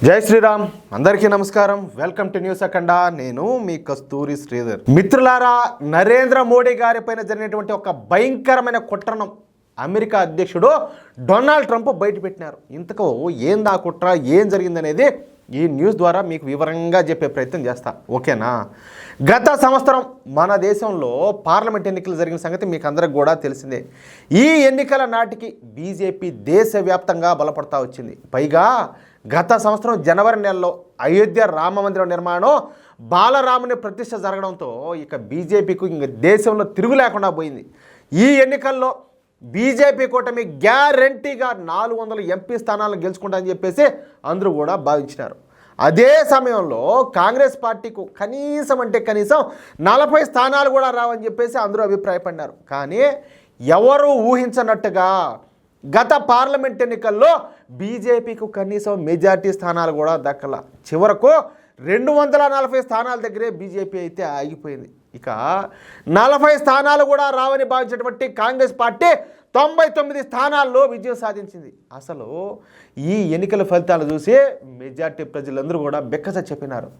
జై శ్రీరామ్. అందరికీ నమస్కారం. వెల్కమ్ టు న్యూస్ అఖండ. నేను మీ కస్తూరి శ్రీధర్. మిత్రులారా, నరేంద్ర మోడీ గారి పైన జరిగినటువంటి ఒక భయంకరమైన కుట్రను అమెరికా అధ్యక్షుడు డొనాల్డ్ ట్రంప్ బయటపెట్టినారు. ఇంతకు ఏందా కుట్ర, ఏం జరిగిందనేది ఈ న్యూస్ ద్వారా మీకు వివరంగా చెప్పే ప్రయత్నం చేస్తా. ఓకేనా? గత సంవత్సరం మన దేశంలో పార్లమెంట్ ఎన్నికలు జరిగిన సంగతి మీకు అందరికి కూడా తెలిసిందే. ఈ ఎన్నికల నాటికి బీజేపీ దేశవ్యాప్తంగా బలపడతా వచ్చింది. పైగా గత సంవత్సరం జనవరి నెలలో అయోధ్య రామ మందిరం నిర్మాణం, బాలరాముని ప్రతిష్ఠ జరగడంతో ఇక బీజేపీకి ఇంక దేశంలో తిరుగు లేకుండా పోయింది. ఈ ఎన్నికల్లో బీజేపీ కూటమి గ్యారంటీగా 400 ఎంపీ స్థానాలను గెలుచుకుంటారని చెప్పేసి అందరూ కూడా భావించినారు. అదే సమయంలో కాంగ్రెస్ పార్టీకు కనీసం 40 స్థానాలు కూడా రావని చెప్పేసి అందరూ అభిప్రాయపడినారు. కానీ ఎవరు ఊహించనట్టుగా గత పార్లమెంట్ ఎన్నికల్లో బీజేపీకు కనీసం మెజార్టీ స్థానాలు కూడా దక్కల. చివరకు 240 స్థానాల దగ్గరే బీజేపీ అయితే ఆగిపోయింది. ఇక 40 స్థానాలు కూడా రావని భావించినటువంటి కాంగ్రెస్ పార్టీ 99 స్థానాల్లో విజయం సాధించింది. అసలు ఈ ఎన్నికల ఫలితాలు చూసి మెజార్టీ ప్రజలందరూ కూడా బెక్కస చెప్పినారు.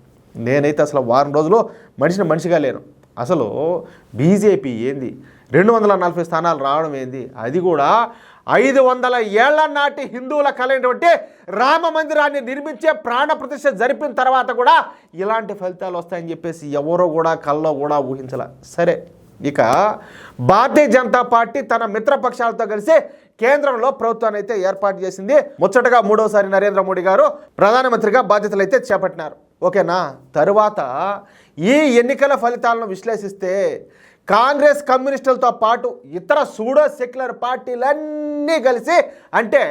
నేనైతే అసలు వారం రోజులు మనిషిగా లేను. అసలు బీజేపీ ఏంది, 240 స్థానాలు రావడం ఏంది, అది కూడా 500 ఏళ్ల నాటి హిందువుల కలైనటువంటి రామ మందిరాన్ని నిర్మించే ప్రాణ ప్రతిష్ఠ జరిపిన తర్వాత కూడా ఇలాంటి ఫలితాలు వస్తాయని చెప్పేసి ఎవరో కూడా కల్లో కూడా ఊహించాల. సరే, ఇక భారతీయ జనతా పార్టీ తన మిత్రపక్షాలతో కలిసి కేంద్రంలో ప్రభుత్వాన్ని అయితే ఏర్పాటు చేసింది. ముచ్చటగా 3వసారి నరేంద్ర మోడీ గారు ప్రధానమంత్రిగా బాధ్యతలు అయితే చేపట్టినారు. ఓకేనా? తరువాత ఈ ఎన్నికల ఫలితాలను విశ్లేషిస్తే కాంగ్రెస్, కమ్యూనిస్టులతో పాటు ఇతర సూడో సెక్యులర్ పార్టీలన్నీ కలిసి, అంటే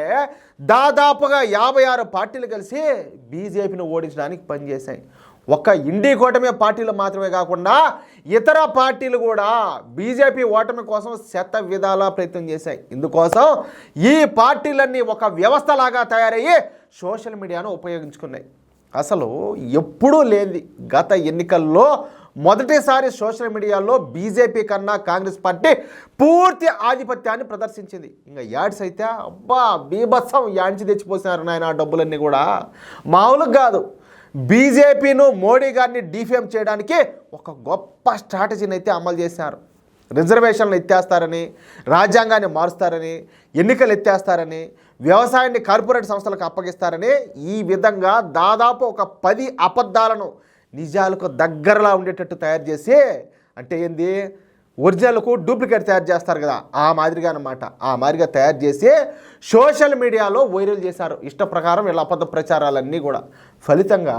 దాదాపుగా 56 పార్టీలు కలిసి బీజేపీని ఓడించడానికి పనిచేశాయి. ఒక్క ఇండి కూటమి పార్టీలు మాత్రమే కాకుండా ఇతర పార్టీలు కూడా బీజేపీ ఓటమి కోసం శత విధాలా ప్రయత్నం చేశాయి. ఇందుకోసం ఈ పార్టీలన్నీ ఒక వ్యవస్థలాగా తయారయ్యి సోషల్ మీడియాను ఉపయోగించుకున్నాయి. అసలు ఎప్పుడూ లేనిది గత ఎన్నికల్లో మొదటిసారి సోషల్ మీడియాలో బీజేపీ కన్నా కాంగ్రెస్ పార్టీ పూర్తి ఆధిపత్యాన్ని ప్రదర్శించింది. ఇంకా యాడ్స్ అయితే అబ్బా బీభత్సం యాంచి తెచ్చిపోసినారు నాయన. డబ్బులన్నీ కూడా మామూలుగా కాదు. బీజేపీను, మోడీ గారిని డిఫేమ్ చేయడానికి ఒక గొప్ప స్ట్రాటజీని అయితే అమలు చేశారు. రిజర్వేషన్లు ఎత్తేస్తారని, రాజ్యాంగాన్ని మారుస్తారని, ఎన్నికలు ఎత్తేస్తారని, వ్యవసాయాన్ని కార్పొరేట్ సంస్థలకు అప్పగిస్తారని, ఈ విధంగా దాదాపు ఒక 10 అబద్ధాలను నిజాలకు దగ్గరలా ఉండేటట్టు తయారు చేసి, అంటే ఏంది, ఒరిజినల్కు డూప్లికేట్ తయారు చేస్తారు కదా, ఆ మాదిరిగా అన్నమాట. ఆ మాదిరిగా తయారు చేసి సోషల్ మీడియాలో వైరల్ చేశారు. ఇష్ట ప్రకారం వీళ్ళ అబద్ధ ప్రచారాలన్నీ కూడా. ఫలితంగా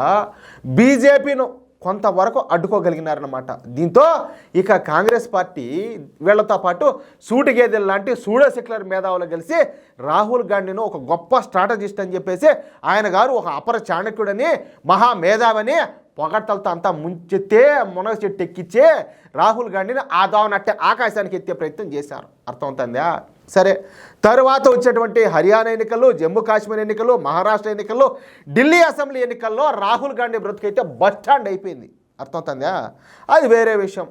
బీజేపీను కొంతవరకు అడ్డుకోగలిగినారన్నమాట. దీంతో ఇక కాంగ్రెస్ పార్టీ వీళ్లతో పాటు సూటిగేదెల లాంటి సూడో సెక్యులర్ మేధావులు కలిసి రాహుల్ గాంధీను ఒక గొప్ప స్ట్రాటజిస్ట్ అని చెప్పేసి, ఆయన గారు ఒక అపర చాణక్యుడని, మహామేధావని పొగడ్తలతో అంతా ముంచెత్తే మునగ చెట్టు ఎక్కిచ్చే రాహుల్ గాంధీని ఆదావనట్టే ఆకాశానికి ఎత్తే ప్రయత్నం చేశారు. అర్థమవుతుందా? సరే, తరువాత వచ్చేటువంటి హర్యానా ఎన్నికలు, జమ్మూ కాశ్మీర్ ఎన్నికలు, మహారాష్ట్ర ఎన్నికలు, ఢిల్లీ అసెంబ్లీ ఎన్నికల్లో రాహుల్ గాంధీ బ్రతుకైతే బస్ స్టాండ్ అయిపోయింది. అర్థమవుతుందా? అది వేరే విషయం.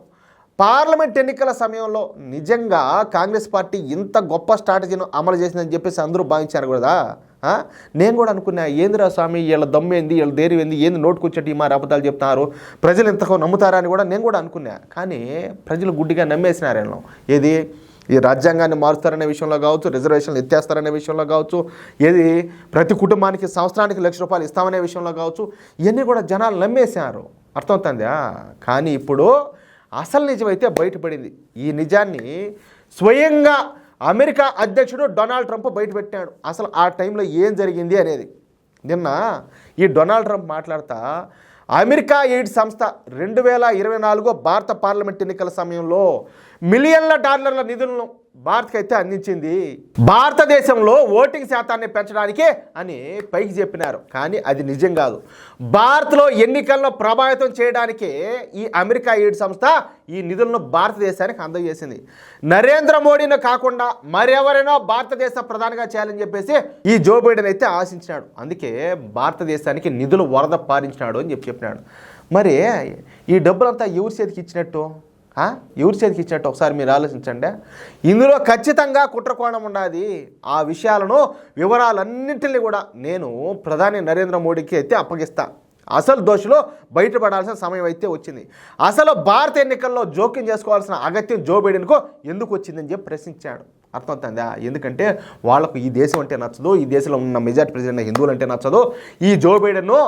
పార్లమెంట్ ఎన్నికల సమయంలో నిజంగా కాంగ్రెస్ పార్టీ ఇంత గొప్ప స్ట్రాటజీని అమలు చేసిందని చెప్పేసి అందరూ భావించారు కదా. నేను కూడా అనుకున్నా, ఏందిరా స్వామి వీళ్ళ దమ్మేంది, వీళ్ళ ధైర్యం ఏంది, ఏంది నోటుకొచ్చేటి మా అబద్ధాలు చెప్తున్నారు, ప్రజలు ఇంతకు నమ్ముతారా అని కూడా నేను కూడా అనుకున్నా. కానీ ప్రజలు గుడ్డిగా నమ్మేసినారు. వీళ్ళను ఏది, ఈ రాజ్యాంగాన్ని మారుస్తారనే విషయంలో కావచ్చు, రిజర్వేషన్లు ఎత్తేస్తారనే విషయంలో కావచ్చు, ఏది ప్రతి కుటుంబానికి సంవత్సరానికి ₹1,00,000 ఇస్తామనే విషయంలో కావచ్చు, ఇవన్నీ కూడా జనాలు నమ్మేశారు. అర్థమవుతుందా? కానీ ఇప్పుడు అసలు నిజమైతే బయటపడింది. ఈ నిజాన్ని స్వయంగా అమెరికా అధ్యక్షుడు డొనాల్డ్ ట్రంప్ బయటపెట్టాడు. అసలు ఆ టైంలో ఏం జరిగింది అనేది. నిన్న ఈ డొనాల్డ్ ట్రంప్ మాట్లాడుతా, అమెరికా ఎయిడ్ సంస్థ 2024 భారత పార్లమెంట్ ఎన్నికల సమయంలో మిలియన్ల డాలర్ల నిధులను భారత్కి అయితే అందించింది, భారతదేశంలో ఓటింగ్ శాతాన్ని పెంచడానికి అని పైకి చెప్పినారు. కానీ అది నిజం కాదు. భారత్లో ఎన్నికలను ప్రభావితం చేయడానికి ఈ అమెరికా ఎయిడ్ సంస్థ ఈ నిధులను భారతదేశానికి అందజేసింది. నరేంద్ర మోడీని కాకుండా మరెవరైనా భారతదేశ ప్రధానిగా చేయాలని చెప్పేసి ఈ జో బైడెన్ అయితే ఆశించినాడు. అందుకే భారతదేశానికి నిధులు వరద పారించినాడు అని చెప్పినాడు. మరి ఈ డబ్బులంతా ఎవరి చేతికి ఇచ్చినట్టు? ఎవరి చేతికి ఇచ్చినట్టు ఒకసారి మీరు ఆలోచించండి. ఇందులో ఖచ్చితంగా కుట్రకోణం ఉండాలి. ఆ విషయాలను వివరాలన్నింటినీ కూడా నేను ప్రధాని నరేంద్ర మోడీకి అయితే అప్పగిస్తా. అసలు దోషులు బయటపడాల్సిన సమయం అయితే వచ్చింది. అసలు భారత ఎన్నికల్లో జోక్యం చేసుకోవాల్సిన అగత్యం జో బైడెన్కు ఎందుకు వచ్చిందని చెప్పి ప్రశ్నించాడు. అర్థమవుతుందా? ఎందుకంటే వాళ్ళకు ఈ దేశం అంటే నచ్చదు, ఈ దేశంలో ఉన్న మెజార్టీ ప్రెసిడెంట్ హిందువులు అంటే నచ్చదు. ఈ జో బైడెన్ను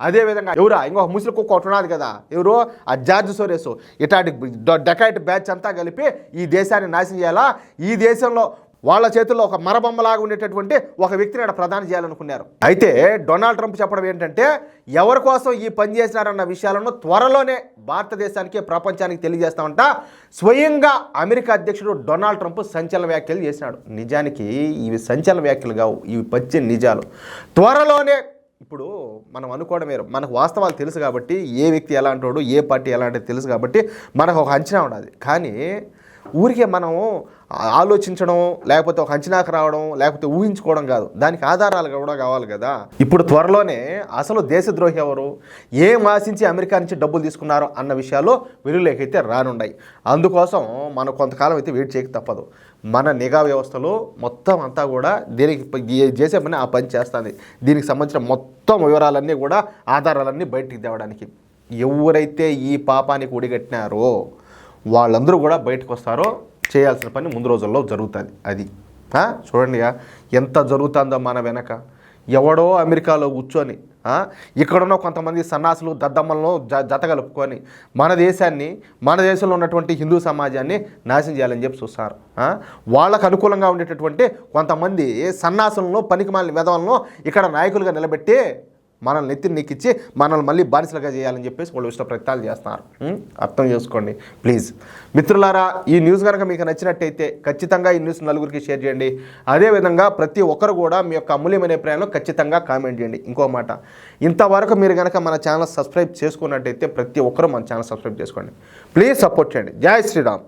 అదేవిధంగా ఎవరా ఇంకొక ముస్లిం ఒకటి ఉన్నది కదా, ఎవరు ఆ జార్జ్ సోరేస్, ఇటాటి డెకాయిట్ బ్యాచ్ అంతా కలిపి ఈ దేశాన్ని నాశనం చేయాలా, ఈ దేశంలో వాళ్ళ చేతుల్లో ఒక మరబొమ్మలాగా ఉండేటటువంటి ఒక వ్యక్తిని అక్కడ ప్రధాని చేయాలనుకున్నారు. అయితే డొనాల్డ్ ట్రంప్ చెప్పడం ఏంటంటే ఎవరి కోసం ఈ పని చేసినారన్న విషయాలను త్వరలోనే భారతదేశానికి ప్రపంచానికి తెలియజేస్తామంట. స్వయంగా అమెరికా అధ్యక్షుడు డొనాల్డ్ ట్రంప్ సంచలన వ్యాఖ్యలు చేసినాడు. నిజానికి ఇవి సంచలన వ్యాఖ్యలు కావు, ఇవి పచ్చి నిజాలు. త్వరలోనే ఇప్పుడు మనం అనుకోవడం వేరు, మనకు వాస్తవాలు తెలుసు కాబట్టి ఏ వ్యక్తి ఎలా అంటాడు, ఏ పార్టీ ఎలా అంటే తెలుసు కాబట్టి మనకు ఒక అంచనా ఉండదు. కానీ ఊరికే మనం ఆలోచించడం, లేకపోతే ఒక అంచనాకు రావడం, లేకపోతే ఊహించుకోవడం కాదు, దానికి ఆధారాలు కూడా కావాలి కదా. ఇప్పుడు త్వరలోనే అసలు దేశద్రోహి ఎవరు, ఏం ఆశించి అమెరికా నుంచి డబ్బులు తీసుకున్నారో అన్న విషయాలు వెలుగులోకైతే రానున్నాయి. అందుకోసం మనం కొంతకాలం అయితే వెయిట్ చేయక తప్పదు. మన నిఘా వ్యవస్థలో మొత్తం అంతా కూడా దీనికి చేసే పని ఆ పని చేస్తుంది. దీనికి సంబంధించిన మొత్తం వివరాలన్నీ కూడా ఆధారాలన్నీ బయటికి తేవడానికి ఎవరైతే ఈ పాపానికి ఒడిగట్టినారో వాళ్ళందరూ కూడా బయటకు వస్తారో చేయాల్సిన పని ముందు రోజుల్లో జరుగుతుంది. అది చూడండి ఎంత జరుగుతుందో మన వెనక. ఎవడో అమెరికాలో కూర్చొని ఇక్కడున్న కొంతమంది సన్నాసులు దద్దమ్మలను జతగలుపుకొని మన దేశాన్ని, మన దేశంలో ఉన్నటువంటి హిందూ సమాజాన్ని నాశనం చేయాలని చెప్పి చూస్తారు. వాళ్ళకు అనుకూలంగా ఉండేటటువంటి కొంతమంది సన్నాసులను, పనికిమాలిన వెధవలను ఇక్కడ నాయకులుగా నిలబెట్టి మనల్ని నెక్కించి మనల్ని మళ్ళీ బానిసలుగా చేయాలని చెప్పేసి వాళ్ళు ఇష్ట ప్రయత్నాలు చేస్తున్నారు. అర్థం చేసుకోండి ప్లీజ్. మిత్రులారా, ఈ న్యూస్ కనుక మీకు నచ్చినట్టయితే ఖచ్చితంగా ఈ న్యూస్ నలుగురికి షేర్ చేయండి. అదేవిధంగా ప్రతి ఒక్కరు కూడా మీ యొక్క అమూల్యమైన అభిప్రాయాలను ఖచ్చితంగా కామెంట్ చేయండి. ఇంకో మాట, ఇంతవరకు మీరు కనుక మన ఛానల్ సబ్స్క్రైబ్ చేసుకున్నట్టయితే ప్రతి ఒక్కరూ మన ఛానల్ సబ్స్క్రైబ్ చేసుకోండి. ప్లీజ్ సపోర్ట్ చేయండి. జై శ్రీరామ్.